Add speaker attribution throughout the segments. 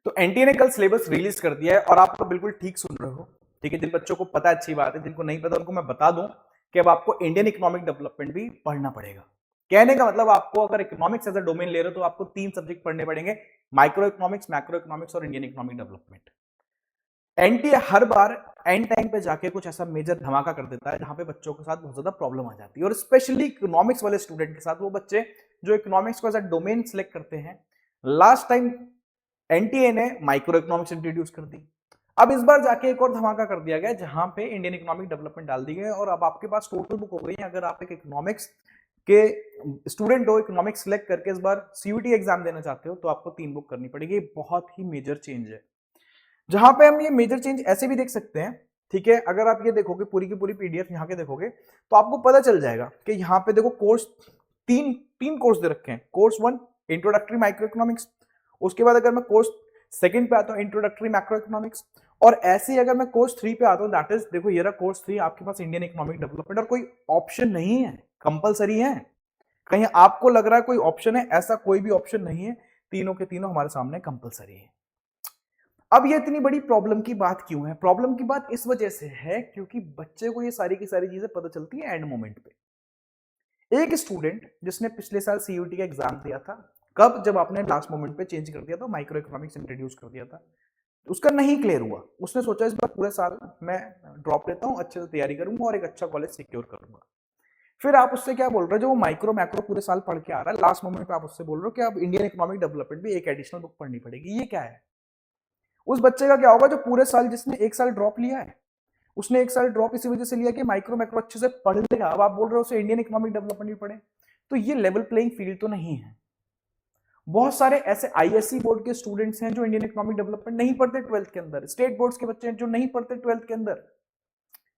Speaker 1: तो एनटीए ने कल सिलेबस रिलीज कर दिया है और आप तो बिल्कुल ठीक सुन रहे हो। ठीक है, जिन बच्चों को पता है अच्छी बात है, जिनको नहीं पता उनको मैं बता दूं कि अब आपको इंडियन इकोनॉमिक डेवलपमेंट भी पढ़ना पड़ेगा। कहने का मतलब आपको अगर इकोनॉमिक्स एज अ डोमेन ले रहे हो तो आपको 3 सब्जेक्ट पढ़ने पड़ेंगे, माइक्रो इकोनॉमिक्स, मैक्रो इकोनॉमिक्स और Indian economic development. NTA her bar and time पे जाके कुछ ऐसा मेजर धमाका कर देता है जहां पे बच्चों के साथ बहुत ज्यादा प्रॉब्लम आ जाती है, और स्पेशली इकोनॉमिक्स वाले स्टूडेंट के साथ, वो बच्चे जो इकोनॉमिक्स को एज अ डोमेन सिलेक्ट करते हैं। लास्ट टाइम एनटीए ने माइक्रो इकोनॉमिक्स इंट्रोड्यूस कर दी, अब इस बार जाके एक और धमाका कर दिया गया जहां पे इंडियन इकोनॉमिक डेवलपमेंट डाल दी गई, और अब आपके पास टोटल बुक हो गई है। अगर आप एक इकोनॉमिक्स के स्टूडेंट हो, इकोनॉमिक्स सिलेक्ट करके इस बार सीयूटी एग्जाम देना चाहते हो, तो आपको 3 बुक करनी पड़ेगी। बहुत ही मेजर चेंज है, जहां पे हम ये मेजर चेंज ऐसे भी देख सकते हैं। ठीक है, अगर आप ये देखोगे पूरी की पूरी पीडीएफ यहाँ के देखोगे तो आपको पता चल जाएगा कि यहाँ पे देखो कोर्स तीन तीन कोर्स दे रखे हैं। कोर्स 1 इंट्रोडक्टरी माइक्रो इकोनॉमिक्स, उसके बाद अगर मैं कोर्स सेकंड पे आता हूँ इंट्रोडक्टरी मैक्रो इकोनॉमिक्स, और ऐसे ही अगर मैं कोर्स 3 पे आता हूँ, दैट इज देखो ये रहा कोर्स 3, आपके पास इंडियन इकोनॉमिक डेवलपमेंट, और कोई ऑप्शन नहीं है, कंपलसरी है। कहीं आपको लग रहा है कोई ऑप्शन है, ऐसा कोई भी ऑप्शन नहीं है, तीनों के तीनों हमारे सामने कंपलसरी है। अब ये इतनी बड़ी प्रॉब्लम की बात क्यों है? प्रॉब्लम की बात इस वजह से है क्योंकि बच्चे को ये सारी की सारी चीजें पता चलती है एंड मोमेंट पे। एक स्टूडेंट जिसने पिछले साल सीयूटी का एग्जाम दिया था, कब? जब आपने लास्ट मोमेंट पे चेंज कर दिया था, माइक्रो इकोनॉमिक्स इंट्रोड्यूस कर दिया था, उसका नहीं क्लियर हुआ। उसने सोचा इस बार पूरे साल मैं ड्रॉप लेता हूं, अच्छे से तैयारी करूंगा और एक अच्छा कॉलेज सिक्योर करूंगा। फिर आप उससे क्या बोल रहे हो? जो वो माइक्रो मैक्रो पूरे साल पढ़ के आ रहा है, लास्ट मोमेंट पे आप उससे बोल रहे हो कि अब इंडियन इकोनॉमिक डेवलपमेंट भी एक एडिशनल बुक पढ़नी पड़ेगी। ये क्या है? उस बच्चे का क्या होगा जो पूरे साल, जिसने एक साल ड्रॉप लिया है, उसने एक साल ड्रॉप इसी वजह से लिया कि माइक्रो मैक्रो अच्छे से पढ़ लेगा। अब आप बोल रहे हो उसे इंडियन इकोनॉमिक डेवलपमेंट भी पढ़े, तो ये लेवल प्लेइंग फील्ड तो नहीं है। बहुत सारे ऐसे आईएससी बोर्ड के स्टूडेंट्स हैं जो इंडियन इकोनॉमिक डेवलपमेंट नहीं पढ़ते 12th के अंदर, स्टेट बोर्ड्स के बच्चे हैं जो नहीं पढ़ते 12th के अंदर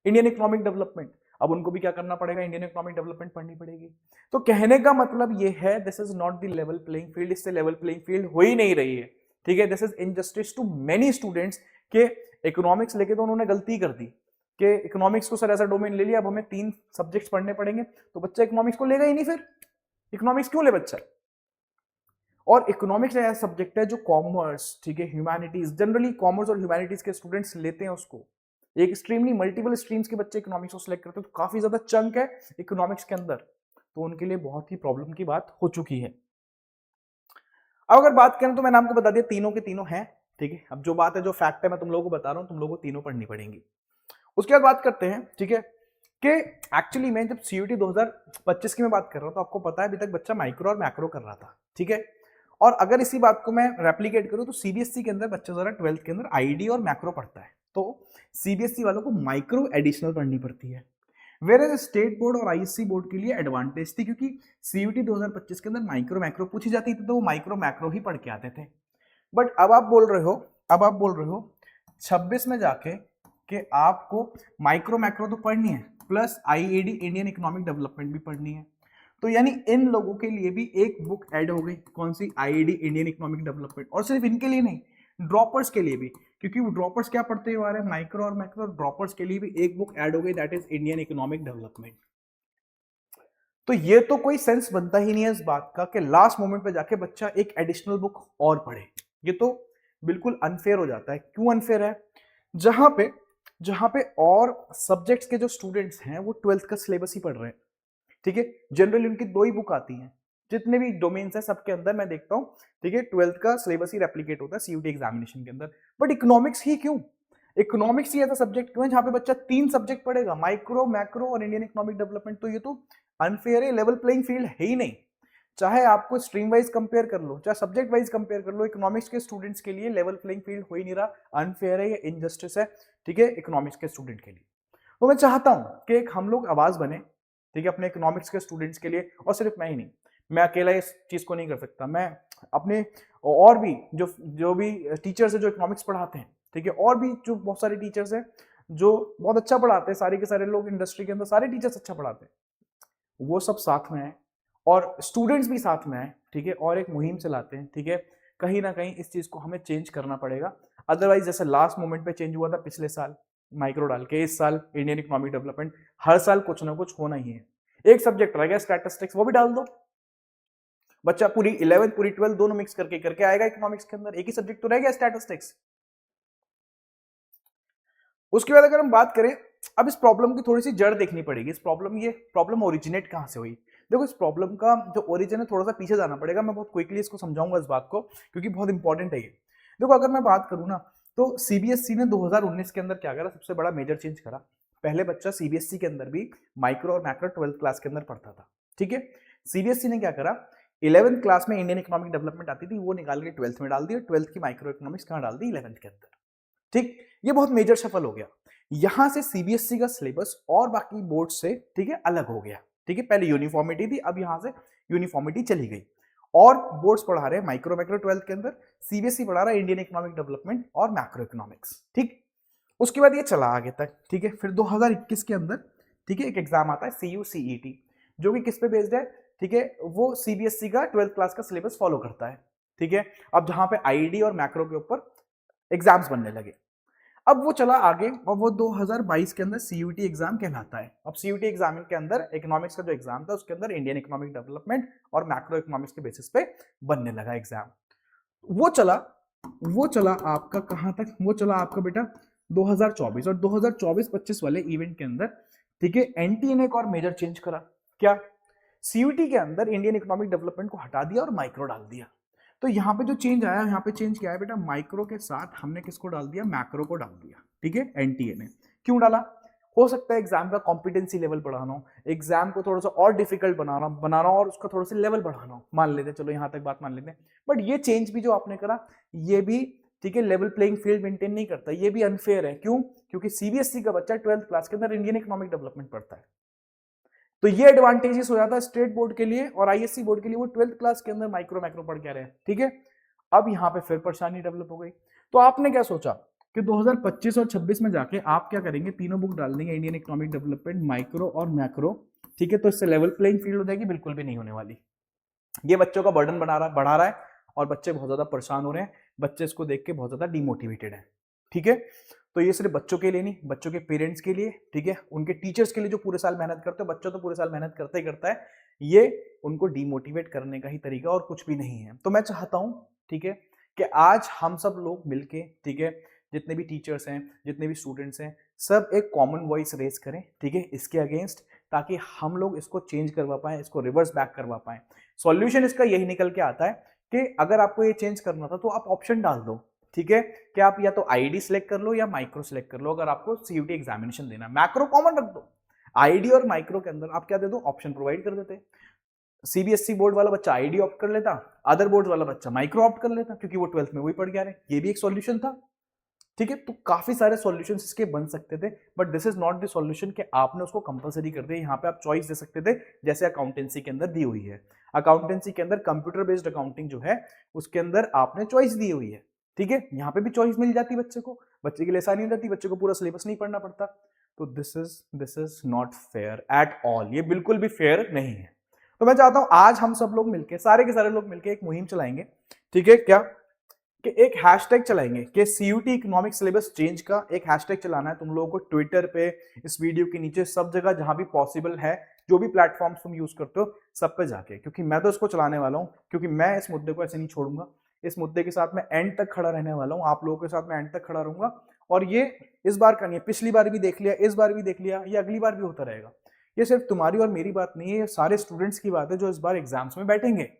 Speaker 1: इंडियन इकोनॉमिक डेवलपमेंट। अब उनको भी क्या करना पड़ेगा? इंडियन इकोनॉमिक डेवलपमेंट पढ़नी पड़ेगी। तो कहने का मतलब ये है, this is not the level playing field, इससे लेवल प्लेइंग फील्ड हो ही नहीं रही है। ठीक है, this is injustice to many students के इकोनॉमिक्स लेके तो उन्होंने गलती कर दी कि इकोनॉमिक्स को सर ऐसा डोमेन ले लिया, अब हमें 3 सब्जेक्ट्स पढ़ने पड़ेंगे, तो बच्चा इकोनॉमिक्स को लेगा ही नहीं। फिर इकोनॉमिक्स क्यों ले बच्चा? और इकोनॉमिक्स ऐसा सब्जेक्ट है जो कॉमर्स, ठीक है, ह्यूमैनिटीज, जनरली कॉमर्स और ह्यूमैनिटीज के स्टूडेंट्स लेते हैं उसको। एक स्ट्रीमली मल्टीपल स्ट्रीम्स के बच्चे इकोनॉमिक्स को सिलेक्ट करते हैं, तो काफी ज्यादा चंक है इकोनॉमिक्स के अंदर, तो उनके लिए बहुत ही प्रॉब्लम की बात हो चुकी है। अब अगर बात करें तो मैंने आपको बता दिया तीनों के तीनों हैं। ठीक है, अब जो बात है, जो फैक्ट है, मैं तुम लोगों को बता रहा हूं, तुम लोगों को तीनों पढ़नी पड़ेंगी। उसके बाद बात करते हैं, ठीक है, कि एक्चुअली मैं जब सीयूटी 2025 की मैं बात कर रहा हूं, तो आपको पता है अभी तक बच्चा माइक्रो और मैक्रो कर रहा था। ठीक है, और अगर इसी बात को मैं रेप्लीकेट करूं तो सीबीएसई के अंदर बच्चा जरा 12th के अंदर आईडी और मैक्रो पढ़ता है, तो सीबीएसई वालों को माइक्रो एडिशनल पढ़नी पड़ती है। वेयर स्टेट बोर्ड और आईएससी बोर्ड के लिए एडवांटेज थी, क्योंकि सीयूटी 2025 के अंदर माइक्रो मैक्रो पूछी जाती थी, तो वो माइक्रो मैक्रो ही पढ़ के आते थे। बट अब आप बोल रहे हो 26 में जाके कि आपको माइक्रो मैक्रो तो पढ़नी है, plus IED Indian economic development भी पढ़नी है। तो यानी इन लोगों के लिए भी एक बुक ऐड हो गई, कौन सी? IED Indian economic development. और सिर्फ इनके लिए नहीं, ड्रॉपर्स के लिए भी, क्योंकि वो ड्रॉपर्स क्या पढ़ते हुए आ रहे हैं? माइक्रो और मैक्रो। ड्रॉपर्स के लिए भी एक बुक ऐड हो गई, that is Indian economic development. तो ये तो कोई सेंस बनता ही नहीं है इस बात का कि लास्ट मोमेंट पे जाके बच्चा एक एडिशनल बुक और पढ़े। ये तो बिल्कुल अनफेयर हो जाता है। क्यों अनफेयर है? जहां पे और सब्जेक्ट्स के जो स्टूडेंट्स हैं वो 12th का सिलेबस ही पढ़ रहे हैं। ठीक है, जनरली उनकी 2 ही बुक आती हैं, जितने भी डोमेन्स हैं सबके अंदर मैं देखता हूं। ठीक है, 12th का सिलेबस ही रेप्लीकेट होता है सीयूटी एग्जामिनेशन के अंदर। बट इकोनॉमिक्स ही क्यों? इकोनॉमिक्स ही ऐसा सब्जेक्ट क्यों है जहां पे बच्चा 3 सब्जेक्ट पढ़ेगा, माइक्रो मैक्रो और इंडियन इकोनॉमिक डेवलपमेंट? तो ये तो अनफेयर है, लेवल प्लेइंग फील्ड है ही नहीं। चाहे आपको स्ट्रीम वाइज कंपेयर कर लो, चाहे सब्जेक्ट वाइज कंपेयर कर लो, इकोनॉमिक्स के स्टूडेंट्स के लिए लेवल प्लेइंग फील्ड हो ही नहीं रहा। अनफेयर है, ये इनजस्टिस है। ठीक है, इकोनॉमिक्स के स्टूडेंट के लिए। तो मैं चाहता हूं कि एक हम लोग आवाज बने, ठीक है, अपने इकोनॉमिक्स के स्टूडेंट्स के लिए। और सिर्फ मैं ही नहीं, मैं अकेला इस चीज को नहीं कर सकता, मैं अपने और भी जो जो भी टीचर्स है जो इकोनॉमिक्स पढ़ाते हैं, ठीक है, और भी जो बहुत सारे टीचर्स हैं जो बहुत अच्छा पढ़ाते हैं, सारे के सारे लोग इंडस्ट्री के अंदर सारे टीचर्स अच्छा पढ़ाते हैं, वो सब साथ में है और स्टूडेंट्स भी साथ में है। ठीक है, और एक मुहिम चलाते हैं। ठीक है, कहीं ना कहीं इस चीज को हमें चेंज करना पड़ेगा। अदरवाइज जैसे लास्ट मोमेंट पे चेंज हुआ था पिछले साल माइक्रो डाल के, इस साल इंडियन इकोनॉमिक डेवलपमेंट, हर साल कुछ ना कुछ होना ही है। एक सब्जेक्ट रह गया स्टैटिस्टिक्स, वो भी डाल दो, बच्चा पूरी 11th पूरी 12th दोनों मिक्स करके करके आएगा इकोनॉमिक्स के अंदर, एक ही सब्जेक्ट तो रह गया स्टैटिस्टिक्स। उसके बाद अगर हम बात करें, अब इस प्रॉब्लम की थोड़ी सी जड़ देखनी पड़ेगी। इस प्रॉब्लम, ये प्रॉब्लम ओरिजिनेट कहां से हुई? देखो, इस प्रॉब्लम का जो ओरिजिन है थोड़ा सा पीछे जाना पड़ेगा, मैं बहुत क्विकली इसको समझाऊंगा इस बात को, क्योंकि बहुत इंपॉर्टेंट है ये। देखो, अगर मैं बात करूं ना, तो सीबीएसई ने 2019 के अंदर क्या करा, सबसे बड़ा मेजर चेंज करा। पहले बच्चा सीबीएसई के अंदर भी माइक्रो और मैक्रो 12th क्लास के अंदर पढ़ता था, ठीक है। सीबीएसई ने क्या करा, 11th क्लास में इंडियन इकोनॉमिक डेवलपमेंट आती थी, वो निकाल के 12th में डाल दी, और 12th की माइक्रो इकोनॉमिक्स कहां डाल दी? 11th के अंदर, ठीक। ये बहुत मेजर सफल हो गया। यहां से सीबीएसई का सिलेबस और बाकी बोर्ड से, ठीक है, अलग हो गया, ठीक है। पहले यूनिफॉर्मिटी थी, अब यहां से यूनिफॉर्मिटी चली गई, और बोर्ड्स पढ़ा रहे हैं माइक्रो मैक्रो 12th के अंदर, सीबीएसई पढ़ा रहा है इंडियन इकोनॉमिक डेवलपमेंट और मैक्रो इकोनॉमिक्स, ठीक। उसके बाद ये चला आगे तक, ठीक है। फिर 2021 के अंदर, ठीक है, एक एग्जाम आता है CUCET, जो कि किस पे बेस्ड है, ठीक है, वो सीबीएसई का 12th क्लास का सिलेबस फॉलो करता है, ठीक है। अब जहां पे आईडी और मैक्रो के ऊपर एग्जाम्स बनने लगे, अब वो चला आगे, और वो 2022 के अंदर सीयूटी एग्जाम कहलाता है। अब सीयूटी एग्जाम के अंदर इकोनॉमिक्स का जो एग्जाम था, उसके अंदर इंडियन इकोनॉमिक डेवलपमेंट और मैक्रो इकोनॉमिक्स के बेसिस पे बनने लगा एग्जाम। वो चला आपका कहां तक? वो चला आपका बेटा 2024, और 2024-25 वाले इवेंट के अंदर, ठीक है, एनटीए ने एक और मेजर चेंज करा। क्या? सीयूटी के अंदर इंडियन इकोनॉमिक डेवलपमेंट को हटा दिया और माइक्रो डाल दिया। तो यहाँ पे जो चेंज आया, यहाँ पे चेंज क्या है बेटा, माइक्रो के साथ हमने किसको डाल दिया? मैक्रो को डाल दिया, ठीक है, एनटीए ने। क्यों डाला? हो सकता है एग्जाम का कॉम्पिटेंसी लेवल बढ़ाना हो, एग्जाम को थोड़ा सा और डिफिकल्ट बनाना और उसका थोड़ा सा लेवल बढ़ाना हो, मान लेते, चलो यहाँ तक बात मान लेते हैं। बट ये चेंज भी जो आपने करा, ये भी, ठीक है, लेवल प्लेइंग फील्ड मेंटेन नहीं करता, ये भी अनफेयर है। क्यों? क्योंकि सीबीएसई का बच्चा 12th क्लास के अंदर इंडियन इकोनॉमिक डेवलपमेंट पढ़ता है, तो ये एडवांटेजेस हो जाता है स्टेट बोर्ड के लिए और आईएससी बोर्ड के लिए, वो 12th क्लास के अंदर माइक्रो मैक्रो पढ़ के रहे हैं, ठीक है। अब यहाँ पे फिर परेशानी डेवलप हो गई। तो आपने क्या सोचा कि 2025 और 26 में जाके आप क्या करेंगे? तीनों बुक डाल देंगे, इंडियन इकोनॉमिक डेवलपमेंट, माइक्रो और मैक्रो, ठीक है। तो इससे लेवल प्लेइंग फील्ड हो जाएगी? बिल्कुल भी नहीं होने वाली। ये बच्चों का बर्डन बढ़ा रहा है, और बच्चे बहुत ज्यादा परेशान हो रहे हैं, बच्चे इसको देख के बहुत ज्यादा डिमोटिवेटेड है, ठीक है। तो ये सिर्फ बच्चों के लिए नहीं, बच्चों के पेरेंट्स के लिए, ठीक है, उनके टीचर्स के लिए जो पूरे साल मेहनत करते हैं, बच्चों तो पूरे साल मेहनत करता ही करता है, ये उनको डिमोटिवेट करने का ही तरीका और कुछ भी नहीं है। तो मैं चाहता हूं, ठीक है, कि आज हम सब लोग मिलके, ठीक है, जितने भी टीचर्स हैं, जितने भी स्टूडेंट्स हैं, सब एक कॉमन वॉइस रेज करें, ठीक है, इसके अगेंस्ट, ताकि हम लोग इसको चेंज करवा पाए, इसको रिवर्स बैक करवा पाए। सॉल्यूशन इसका यही निकल के आता है कि अगर आपको ये चेंज करना था तो आप ऑप्शन डाल दो, ठीक है, कि आप या तो आईडी सिलेक्ट कर लो या माइक्रो सिलेक्ट कर लो। अगर आपको सीयूटी एग्जामिनेशन देना, मैक्रो कॉमन रख दो, आईडी और माइक्रो के अंदर आप क्या दे दो? ऑप्शन प्रोवाइड कर देते। सीबीएसई बोर्ड वाला बच्चा आईडी ऑप्ट कर लेता, अदर बोर्ड वाला बच्चा माइक्रो ऑप्ट कर लेता, क्योंकि वो 12th में वही पढ़ गया रहे। ये भी एक सॉल्यूशन था, ठीक है। तो काफी सारे सॉल्यूशंस इसके बन सकते थे, but this is not the solution कि आपने उसको कंपलसरी कर दिया। यहाँ पे आप चॉइस दे सकते थे, जैसे अकाउंटेंसी के अंदर दी हुई है। अकाउंटेंसी के अंदर कंप्यूटर बेस्ड अकाउंटिंग जो है, उसके अंदर आपने चॉइस दी हुई है, ठीक है। यहाँ पे भी चॉइस मिल जाती बच्चे को, बच्चे के लिए आसानी हो जाती, बच्चे को पूरा सिलेबस नहीं पढ़ना पड़ता। तो this is not fair at all, ये बिल्कुल भी फेयर नहीं है। तो मैं चाहता हूं आज हम सब लोग मिलके, सारे के सारे लोग मिलके एक मुहिम चलाएंगे, ठीक है, क्या कि एक हैशटैग चलाएंगे कि सीयूटी इकोनॉमिक सिलेबस चेंज का एक हैशटैग चलाना है तुम लोगों को ट्विटर पे, इस वीडियो के नीचे, सब जगह जहां भी पॉसिबल है, जो भी प्लेटफॉर्म्स तुम यूज करते हो सब पे जाके, क्योंकि मैं तो इसको चलाने वाला हूं, क्योंकि मैं इस मुद्दे को ऐसे नहीं छोड़ूंगा। इस मुद्दे के साथ मैं एंड तक खड़ा रहने वाला हूं, आप लोगों के साथ मैं एंड तक खड़ा रहूंगा। और ये इस बार का नहीं है, पिछली बार भी देख लिया, इस बार भी देख लिया, ये अगली बार भी होता रहेगा। ये सिर्फ तुम्हारी और मेरी बात नहीं है, ये सारे स्टूडेंट्स की बात है जो इस बार एग्जाम्स में बैठेंगे।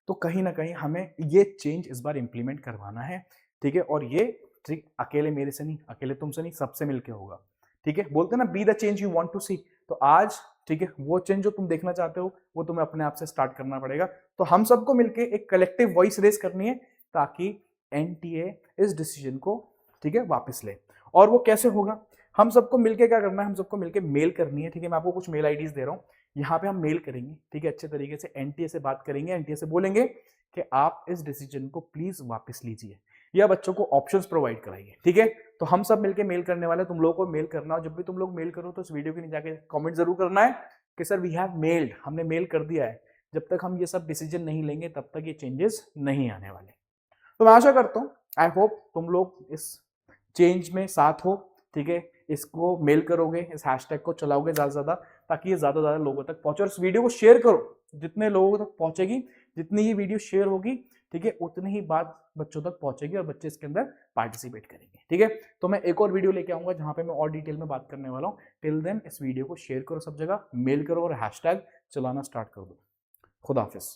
Speaker 1: तो कहीं ना कहीं हमें ये चेंज इस बार इंप्लीमेंट करवाना है, ठीक है। और ये ठीक अकेले मेरे से नहीं, अकेले तुमसे नहीं, सबसे मिलके होगा, ठीक है। बोलते ना, be the change you want to see. तो आज, ठीक है, वो चेंज जो तुम देखना चाहते हो वो तुम्हें अपने आप से स्टार्ट करना पड़ेगा। तो हम सबको मिलके एक कलेक्टिव वॉइस रेज करनी है, ताकि एनटीए इस डिसीजन को, ठीक है, वापस ले। और वो कैसे होगा? हम सबको मिलके क्या करना है? हम सबको मिलके मेल करनी है, ठीक है। मैं आपको कुछ मेल आईडीज दे रहा हूँ, यहाँ पे हम मेल करेंगे, ठीक है, अच्छे तरीके से एनटीए से बात करेंगे, एनटीए से बोलेंगे कि आप इस डिसीजन को प्लीज वापस लीजिए, या बच्चों को ऑप्शंस प्रोवाइड कराइए, ठीक है। तो हम सब मिलके मेल करने वाले, तुम लोगों को मेल करना, और जब भी तुम लोग मेल करो तो इस वीडियो के नीचे जाके कमेंट जरूर करना है कि सर वी हैव मेल्ड, हमने मेल कर दिया है। जब तक हम ये सब डिसीजन नहीं लेंगे तब तक ये चेंजेस नहीं आने वाले। तो मैं आशा करता हूँ, आई होप तुम लोग इस चेंज में साथ हो, ठीक है। इसको मेल करोगे, इस हैशटैग को चलाओगे ज्यादा से ज्यादा, ताकि ये ज्यादा लोगों तक पहुंचे। और इस वीडियो को शेयर करो, जितने लोगों तक पहुंचेगी जितनी ही वीडियो शेयर होगी, ठीक है, उतनी ही बात बच्चों तक पहुंचेगी और बच्चे इसके अंदर पार्टिसिपेट करेंगे। ठीक है, तो मैं एक और वीडियो लेके आऊंगा जहां पे मैं और डिटेल में बात करने वाला हूं। टिल देन इस वीडियो को शेयर करो सब जगह, मेल करो और हैशटैग चलाना स्टार्ट कर दो। खुदा हाफिज।